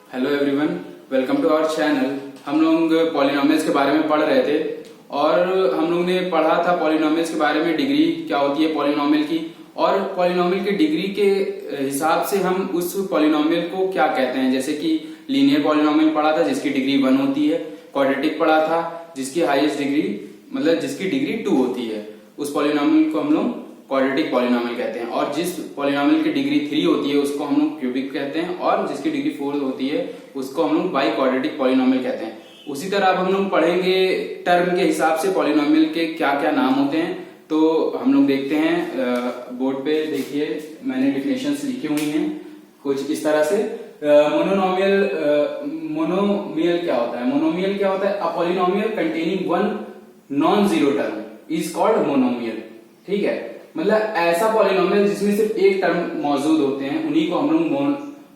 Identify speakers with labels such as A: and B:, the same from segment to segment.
A: Hello everyone, welcome to our channel. हम लोग polynomials के बारे में पढ़ रहे थे और हम लोग ने पढ़ा था पॉलिनोमियल्स के बारे में, डिग्री क्या होती है पॉलिनोमियल की, और पॉलिनोमियल की डिग्री के हिसाब से हम उस पॉलिनोमियल को क्या कहते हैं। जैसे कि लीनियर पॉलिनोमियल पढ़ा था जिसकी डिग्री 1 होती है, क्वाड्रेटिक पढ़ा था जिसकी हाईएस्ट डिग्री मतलब जिसकी डिग्री 2 होती है, उस पॉलिनोमियल को हम लोग क्वाड्रेटिक पॉलिनोमियल कहते हैं। और जिस पॉलिनोमियल की डिग्री 3 होती है उसको हम लोग क्यूबिक कहते हैं, और जिसकी डिग्री 4 होती है उसको हम लोग बाई क्वाड्रेटिक पॉलिनोमियल कहते हैं। उसी तरह अब हम लोग पढ़ेंगे टर्म के हिसाब से पॉलिनोमियल के क्या क्या नाम होते हैं। तो हम लोग देखते हैं, बोर्ड पे देखिए मैंने डिफिनेशंस लिखी हुई हैं कुछ इस तरह से। मोनोमियल क्या होता है? मोनोमियल क्या होता है? A polynomial containing one non zero term is called monomial. ठीक है, मतलब ऐसा पॉलिनोमियल जिसमें सिर्फ एक टर्म मौजूद होते हैं उन्हीं को हम लोग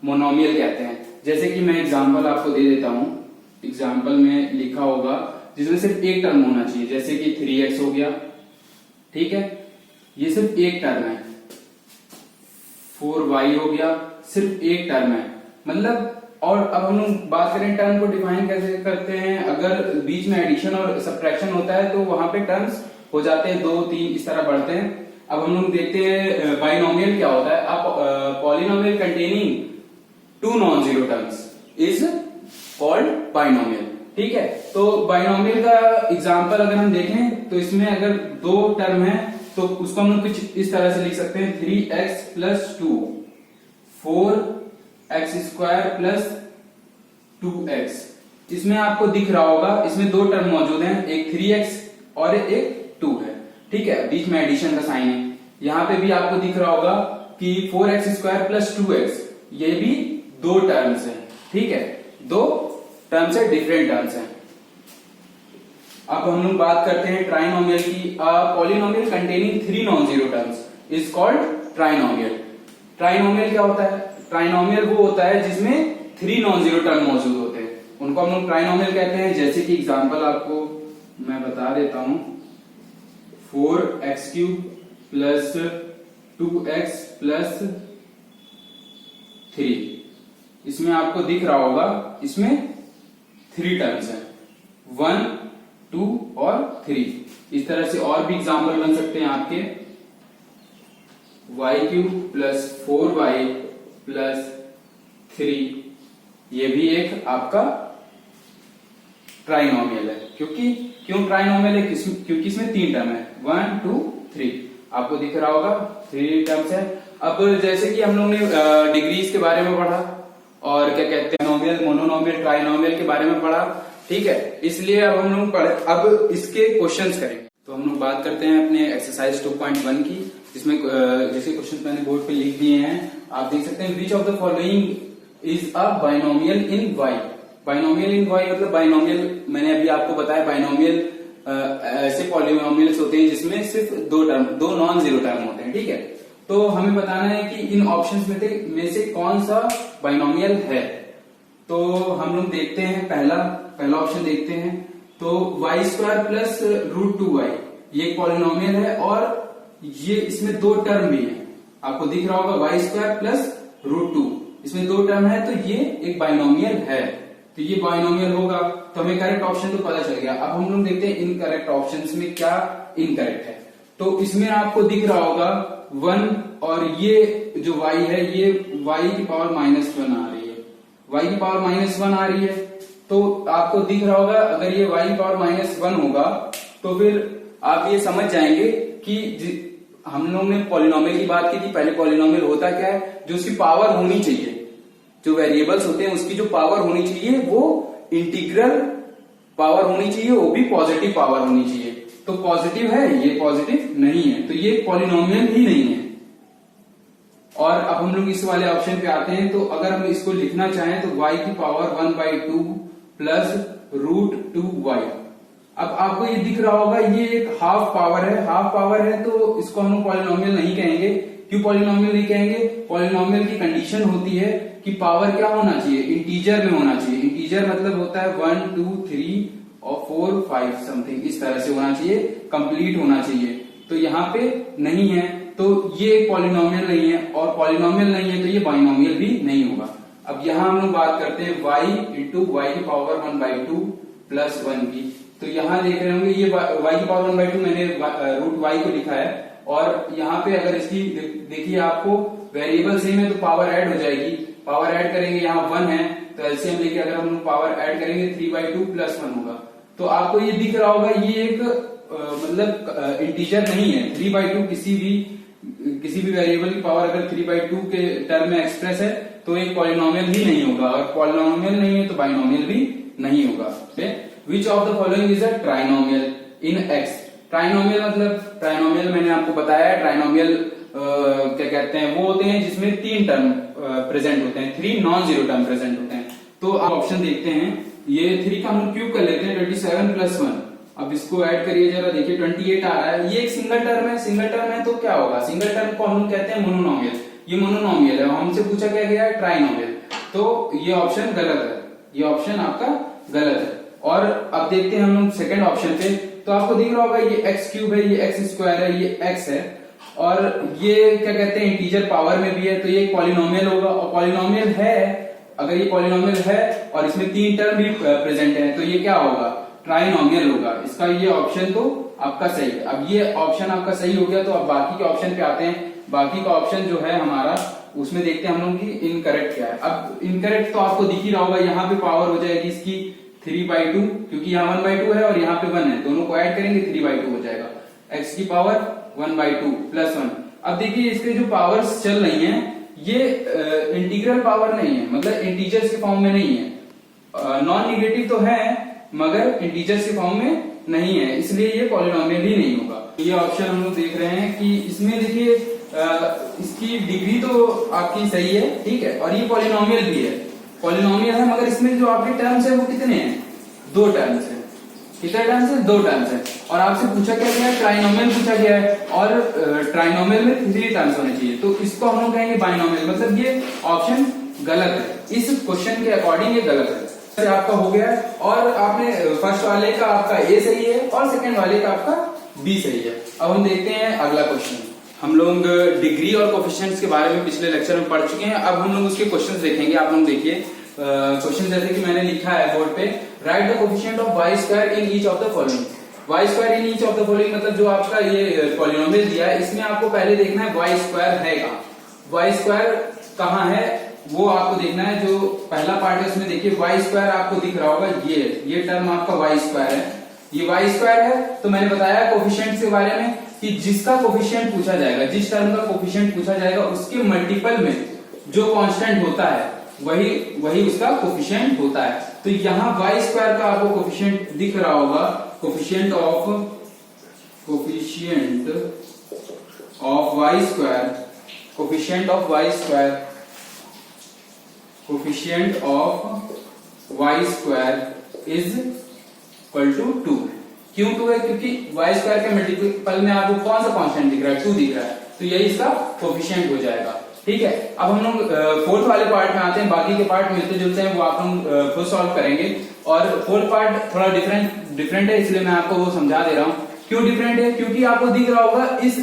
A: मोनोमियल कहते हैं। जैसे कि मैं एग्जांपल आपको दे देता हूं, एग्जांपल में लिखा होगा जिसमें सिर्फ एक टर्म होना चाहिए, जैसे कि 3x हो गया। ठीक है, ये सिर्फ एक टर्म है। 4y हो गया, सिर्फ एक टर्म है मतलब। और अब हम लोग बात करें टर्म को डिफाइन कैसे करते हैं, अगर बीच में एडिशन और सब्ट्रैक्शन होता है तो वहां पे टर्म्स हो जाते हैं 2, 3 इस तरह बढ़ते हैं। अब हम लोग देखते हैं बाइनोमियल क्या होता है। अब polynomial containing 2 non zero terms is called binomial. ठीक है, तो बाइनोमियल का एग्जांपल अगर हम देखें तो इसमें अगर 2 टर्म है तो उसको हम लोग कुछ इस तरह से लिख सकते हैं, 3x plus 2, 4x square plus 2x। इसमें आपको दिख रहा होगा इसमें 2 टर्म मौजूद हैं, एक 3x और एक 2 है। ठीक है, बीच में एडिशन का साइन है। यहां पे भी आपको दिख रहा होगा कि 4x स्क्वायर प्लस 2x, ये भी 2 टर्म्स हैं। ठीक है, 2 टर्म्स है, डिफरेंट टर्म्स हैं। अब हम लोग बात करते हैं ट्राइनोमियल की। Polynomial containing 3 non zero terms is called trinomial. Trinomial क्या होता है? ट्राइनोमियल वो होता है जिसमें 3 नॉन जीरो टर्म मौजूद होते हैं, उनको हम लोग ट्राइनोमियल कहते हैं। जैसे कि एग्जांपल आपको मैं बता देता हूं, 4x cube plus 2x plus 3। इसमें आपको दिख रहा होगा इसमें 3 टर्म्स हैं, 1, 2 और 3। इस तरह से और भी एग्जांपल बन सकते हैं आपके, y cube plus 4y plus 3। ये भी एक आपका ट्राइनोमियल है। क्यों ट्राइनोमियल है? क्योंकि इसमें 3 टर्म है, 1, 2, 3। आपको दिख रहा होगा 3 टर्म्स है। अब जैसे कि हम लोग ने डिग्रीज के बारे में पढ़ा और क्या कहते हैं नोमियल, मोनोनोमियल, ट्राइनोमियल के बारे में पढ़ा। ठीक है, इसलिए अब हम लोग अब इसके क्वेश्चंस करेंगे। तो हम लोग बात करते हैं अपने एक्सरसाइज 2.1 की, जिसमें जैसे क्वेश्चन मैंने बोर्ड पे लिख दिए हैं, आप देख सकते हैं। Which of the following is a binomial in y? Binomial in y मतलब बाइनोमियल, मैंने अभी आपको बताया बाइनोमियल ऐसे पॉलिनोमियल्स होते हैं जिसमें सिर्फ 2 नॉन जीरो टर्म होते हैं। ठीक है, तो हमें बताना है कि इन ऑप्शंस में से कौन सा बाइनोमियल है। तो हम लोग देखते हैं, पहला ऑप्शन देखते हैं। तो y स्क्वायर प्लस √2y ये एक पॉलिनोमियल है और ये इसमें 2 टर्म भी है। आपको दिख रहा होगा y स्क्वायर प्लस √2, इसमें 2 टर्म है तो ये एक बाइनोमियल है। तो ये बाइनोमियल होगा, तो हमें करेक्ट ऑप्शन तो पता चल गया। अब हम लोग देखते हैं इनकरेक्ट ऑप्शंस में क्या इनकरेक्ट है। तो इसमें आपको दिख रहा होगा 1, और ये जो y है ये y की पावर -1 आ रही है, y की पावर -1 आ रही है। तो आपको दिख रहा होगा अगर ये y की पावर -1 होगा तो फिर आप ये समझ जाएंगे कि हम लोग ने पॉलिनोमियल की बात की थी। पहले पॉलिनोमियल होता क्या है, जो उसकी पावर होनी चाहिए, जो वेरिएबल्स होते हैं उसकी जो पावर होनी चाहिए वो इंटीग्रल पावर होनी चाहिए, वो भी पॉजिटिव पावर होनी चाहिए। तो पॉजिटिव है, ये पॉजिटिव नहीं है, तो ये पॉलिनोमियल ही नहीं है। और अब हम लोग इस वाले ऑप्शन पे आते हैं। तो अगर हम इसको लिखना चाहें तो y की पावर 1/2 प्लस √2y। अब आपको ये दिख रहा होगा ये एक हाफ पावर है, तो इसको हम लोग पॉलिनोमियल नहीं कहेंगे। क्यों पॉलिनोमियल नहीं कहेंगे? पॉलिनोमियल की कंडीशन होती है कि पावर क्या होना चाहिए, इंटीजर में होना चाहिए। इंटीजर मतलब होता है 1, 2, 3 और 4, 5 समथिंग, इस तरह से होना चाहिए, कंप्लीट होना चाहिए। तो यहाँ पे नहीं है, तो ये पॉलिनोमियल नहीं है, और पॉलिनोमियल नहीं है तो ये बाइनोमियल भी नहीं होगा। अब यहाँ हम लोग बात करते हैं y इंटू वाई की पावर 1/2 प्लस 1 की। तो यहाँ देख रहे होंगे ये y की पावर 1/2 मैंने रूट y को लिखा है, और यहाँ पे अगर इसकी देखिए आपको वेरिएबल सेम है तो पावर ऐड हो जाएगी। पावर ऐड करेंगे, यहाँ 1 है तो एलसीएम लेके अगर हम पावर ऐड करेंगे 3/2 प्लस 1 होगा। तो आपको ये दिख रहा होगा ये एक मतलब इंटीजर नहीं है। 3/2 किसी भी वेरिएबल की पावर अगर 3/2 के टर्म में एक्सप्रेस है तो एक पॉलिनोमियल ही नहीं होगा, और पॉलिनोमियल नहीं है तो बाइनोमियल भी नहीं होगा। Which of the following is a trinomial in x. Trinomial मतलब ट्राइनोमियल मैंने आपको बताया, ट्राइनोमियल क्या कहते हैं, वो होते हैं जिसमें 3 टर्म प्रेजेंट होते हैं, 3 नॉन जीरो टर्म प्रेजेंट होते हैं। तो आप ऑप्शन देखते हैं, ये 3 का हम क्यूब कर लेते हैं 27 प्लस 1। अब इसको ऐड करिए जरा, देखिए 28 आ रहा है। ये एक सिंगल टर्म है, सिंगल टर्म है तो क्या होगा, सिंगल टर्म को हम कहते हैं मोनोनोमियल। ये मोनोनोमियल है, हमसे पूछा क्या गया है ट्राइनोमियल, तो ये ऑप्शन गलत है, ये ऑप्शन आपका गलत है। और अब देखते हैं हम लोग सेकंड ऑप्शन पे, तो आपको दिख रहा होगा ये एक्स क्यूब है, ये एक्स स्क्वायर है, ये एक्स है, और ये क्या कहते हैं इंटीजर पावर में भी है, तो ये पॉलिनोमियल होगा। और पॉलिनोमियल है, अगर ये पॉलिनोमियल है और इसमें 3 टर्म भी प्रेजेंट है तो ये क्या होगा, ट्राइनोमियल होगा। इसका ये ऑप्शन तो आपका सही है। अब ये ऑप्शन आपका सही हो गया, तो अब बाकी के ऑप्शन पे आते हैं। बाकी का ऑप्शन जो है हमारा, उसमें देखते हैं हम लोग की इनकरेक्ट क्या है। अब इनकरेक्ट तो आपको दिख ही रहा होगा, यहाँ पे पावर हो जाएगी इसकी 3/2, क्योंकि यहाँ 1/2 है और यहाँ पे 1 है, दोनों को ऐड करेंगे 3/2 हो जाएगा। एक्स की पावर 1/2 प्लस 1। अब देखिए इसके जो पावर्स चल रही हैं ये इंटीग्रल पावर नहीं है, मतलब इंटीजर्स के फॉर्म में नहीं है। नॉन निगेटिव तो है मगर इंटीजर्स के फॉर्म में नहीं है, इसलिए ये पॉलिनोमियल ही नहीं होगा। ये ऑप्शन हम लोग देख रहे हैं कि इसमें देखिए इसकी डिग्री तो आपकी सही है, ठीक है, और ये पॉलिनोमियल भी है, पॉलिनोमियल है, मगर इसमें जो आपके टर्म्स है वो कितने हैं, 2 टर्म्स है। कितने टर्म्स है, 2 टर्म्स है। और आपसे पूछा क्या गया है, ट्राइनोमियल पूछा गया है, और ट्राइनोमियल में 3 टर्म्स होने चाहिए, तो इसको हम लोग कहेंगे बाइनोमियल। मतलब ये ऑप्शन गलत है, इस क्वेश्चन के अकॉर्डिंग ये गलत है। आपका हो गया है, और आपने फर्स्ट वाले का आपका ए सही है और सेकंड वाले का आपका बी सही है। अब हम देखते हैं अगला क्वेश्चन। हम लोग डिग्री और कोफिशिएंट्स के बारे में पिछले लेक्चर में पढ़ चुके हैं, अब हम लोग उसके क्वेश्चंस देखेंगे। आप लोग देखिए क्वेश्चन जैसे कि मैंने लिखा है बोर्ड पे, write the coefficient of Y square in each of the following. Y square in each of the following मतलब जो आपका ये पॉलिनोमियल दिया है, इसमें आपको पहले देखना है वाई स्क्वायर है कहाँ, वाई स्क्वायर कहाँ है वो आपको देखना है। जो पहला पार्ट है उसमें देखिए वाई स्क्वायर आपको दिख रहा होगा, ये टर्म आपका वाई स्क्वायर है, ये वाई स्क्वायर है। तो मैंने बताया कोफिशिएंट के बारे में कि जिसका कोफिशिएंट पूछा जाएगा, जिस टर्म का कोफिशिएंट पूछा जाएगा उसके मल्टीपल में जो कांस्टेंट होता है वही उसका कोफिशिएंट होता है। तो यहाँ वाई स्क्वायर का आपको कोफिशिएंट दिख रहा होगा, coefficient of Y square, coefficient of Y square, coefficient of Y square is equal to 2। क्यों 2 है, क्योंकि वाई स्क्वायर के मल्टीपल में आपको कौन सा कांस्टेंट दिख रहा है, 2 दिख रहा है, तो यही इसका कोफिशिएंट हो जाएगा। ठीक है, अब हम लोग फोर्थ वाले पार्ट में आते हैं। बाकी के पार्ट मिलते जुलते हैं, वो आप लोग खुद सॉल्व करेंगे। और फोर्थ पार्ट थोड़ा डिफरेंट है, इसलिए मैं आपको वो समझा दे रहा हूँ। क्यों डिफरेंट है, क्योंकि आपको दिख रहा होगा इस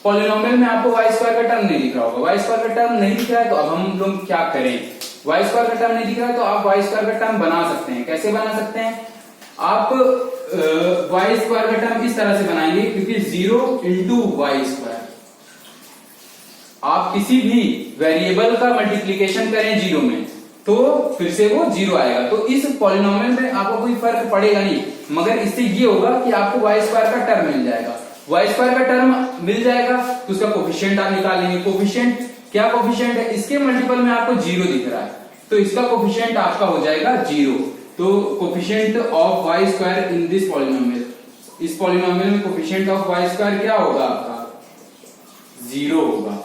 A: पॉलिनोमियल में आपको वाई स्क्वायर का टर्म नहीं दिख रहा होगा। वाई स्क्वायर का टर्म नहीं दिख रहा है तो अब हम लोग क्या करें, वाई स्क्वायर का टर्म नहीं दिख रहा है तो आप वाई स्क्वायर का टर्म बना सकते हैं। कैसे बना सकते हैं, आप वाई स्क्वायर का टर्म इस तरह से बनाएंगे, क्योंकि 0 इंटू वाई स्क्वायर, आप किसी भी वेरिएबल का मल्टीप्लीकेशन करें 0 में तो फिर से वो 0 आएगा। तो इस पॉलिनोमियल में आपको कोई फर्क पड़ेगा नहीं, मगर इससे ये होगा कि आपको वाई स्क्वायर का टर्म मिल जाएगा। वाई स्क्वायर का टर्म मिल जाएगा तो उसका कोफिशिएंट आप निकाल लेंगे। कोफिशिएंट क्या कोफिशिएंट है, इसके मल्टीपल में आपको 0 दिख रहा है तो इसका कोफिशिएंट आपका हो जाएगा 0। तो coefficient of Y square in this polynomial, इस पॉलिनोमियल में कोफिशिएंट ऑफ वाई स्क्वायर क्या होगा आपका, 0 होगा।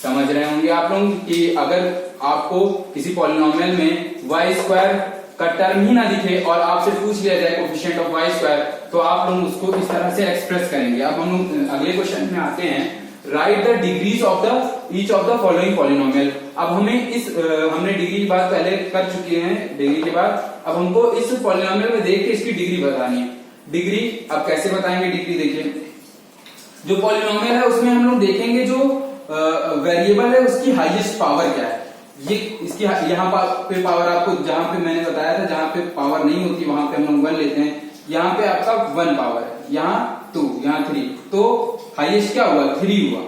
A: समझ रहे होंगे आप लोग कि अगर आपको किसी पॉलिनोमियल में वाई स्क्वायर का टर्म ही ना दिखे और आपसे पूछ लिया जाए कोफिशिएंट ऑफ वाई स्क्वायर, तो आप लोग उसको इस तरह से एक्सप्रेस करेंगे। अब हम लोग अगले क्वेश्चन में आते हैं, right the degrees of the each of the following polynomial. अब हमें हमने डिग्री की बात पहले कर चुके हैं, डिग्री के बाद अब हमको इस पॉलिनोमियल में देख के इसकी डिग्री बतानी है। डिग्री अब कैसे बताएंगे डिग्री, देखिए जो पॉलिनोमियल है उसमें हम लोग देखेंगे जो वेरिएबल है उसकी हाईएस्ट पावर क्या है। ये इसकी यहाँ पे पावर आपको जहां पे मैंने बताया था, जहां पे पावर नहीं होती वहां पे हम लोग 1 लेते हैं। यहाँ पे आपका 1 पावर है, यहाँ 2, यहाँ 3, तो हाईएस्ट क्या हुआ? 3 हुआ।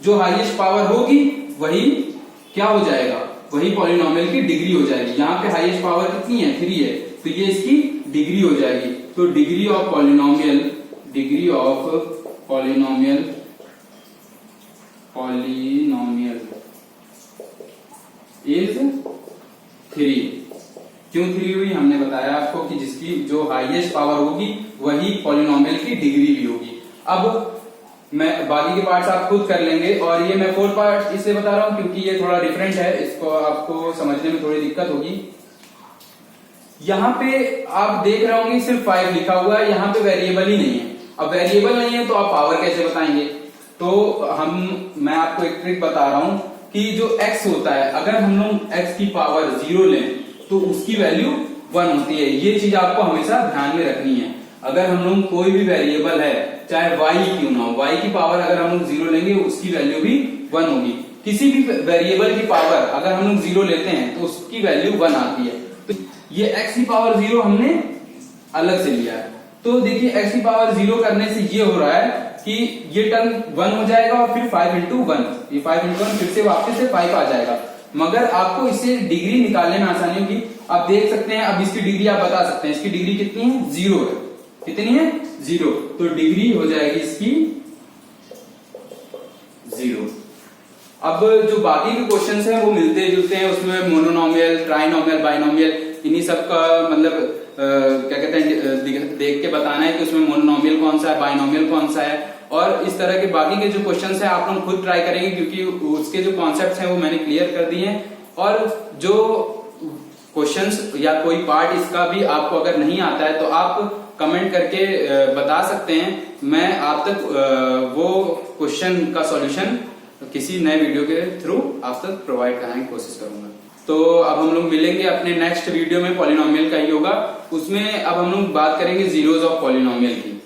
A: जो हाईएस्ट पावर होगी वही क्या हो जाएगा? वही पॉलिनोमियल की डिग्री हो जाएगी। यहाँ पे हाईएस्ट पावर कितनी है? 3 है, तो ये इसकी डिग्री हो जाएगी। तो डिग्री ऑफ पॉलिनोमियल इज 3। क्यों 3 हुई? हमने बताया आपको कि जिसकी जो हाईएस्ट पावर होगी वही पॉलिनोमियल की डिग्री भी होगी। अब मैं बाकी के पार्ट्स आप खुद कर लेंगे, और ये मैं 4th पार्ट इसलिए बता रहा हूं क्योंकि ये थोड़ा डिफरेंट है, इसको आपको समझने में थोड़ी दिक्कत होगी। यहाँ पे आप देख रहे होंगे सिर्फ 5 लिखा हुआ है, यहाँ पे वेरिएबल ही नहीं है। अब वेरिएबल नहीं है तो आप पावर कैसे बताएंगे? तो मैं आपको एक ट्रिक बता रहा हूं कि जो x होता है, अगर हम लोग x की पावर 0 लें तो उसकी वैल्यू 1 होती है। ये चीज आपको हमेशा ध्यान में रखनी है। अगर हम लोग कोई भी वेरिएबल है, चाहे y क्यों ना हो, y की पावर अगर हम लोग 0 लेंगे उसकी वैल्यू भी 1 होगी। किसी भी वेरिएबल की पावर अगर हम लोग 0 लेते हैं तो उसकी वैल्यू 1 आती है। तो ये x की पावर 0 हमने अलग से लिया है। तो देखिए x की पावर 0 करने से ये हो रहा है कि ये टर्म 1 हो जाएगा और फिर 5 इंटू 1, ये 5 इंटू 1 फिर से वापस से 5 आ जाएगा। मगर आपको इससे डिग्री निकालने में आसानी होगी। आप देख सकते हैं, अब इसकी डिग्री आप बता सकते हैं, इसकी डिग्री कितनी है? 0 है। कितनी है? 0। तो डिग्री हो जाएगी इसकी 0। अब जो बाकी के क्वेश्चंस हैं वो मिलते जुलते हैं, उसमें मोनोनोमियल, ट्राइनोमियल, बाइनोमियल, इन्हीं सब का मतलब क्या कहते हैं देख के बताना है कि उसमें मोनोनोमियल कौन सा है, बाइनोमियल कौन सा है। और इस तरह के बाकी के जो क्वेश्चंस हैं आप लोग खुद ट्राई करेंगे, क्योंकि उसके जो कॉन्सेप्ट्स हैं वो मैंने क्लियर कर दिए हैं। और जो क्वेश्चंस या कोई पार्ट इसका भी आपको अगर नहीं आता है तो आप कमेंट करके बता सकते हैं। मैं आप तक वो क्वेश्चन का सॉल्यूशन किसी नए वीडियो के थ्रू आप तक प्रोवाइड कराने की कोशिश करूंगा। तो अब हम लोग मिलेंगे अपने नेक्स्ट वीडियो में, पॉलिनोमियल का ही होगा। उसमें अब हम लोग बात करेंगे जीरोज ऑफ पॉलिनोमियल की।